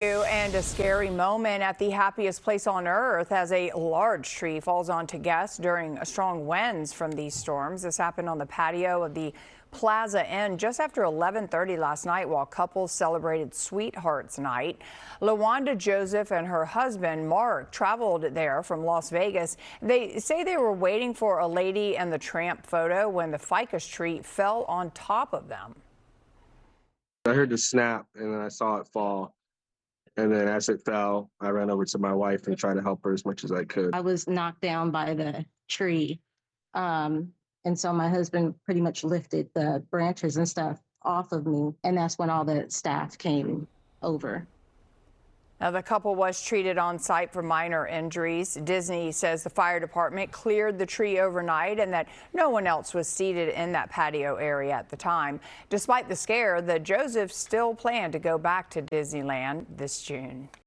And a scary moment at the happiest place on earth as a large tree falls onto guests during strong winds from these storms. This happened on the patio of the Plaza Inn just after 11:30 last night while couples celebrated Sweethearts Night. LaWanda Joseph and her husband Mark traveled there from Las Vegas. They say they were waiting for a Lady and the Tramp photo when the ficus tree fell on top of them. I heard the snap and then I saw it fall. And then as it fell, I ran over to my wife and tried to help her as much as I could. I was knocked down by the tree. And so my husband pretty much lifted the branches and stuff off of me. And that's when all the staff came over. Now, the couple was treated on site for minor injuries. Disney says the fire department cleared the tree overnight and that no one else was seated in that patio area at the time. Despite the scare, the Josephs still plan to go back to Disneyland this June.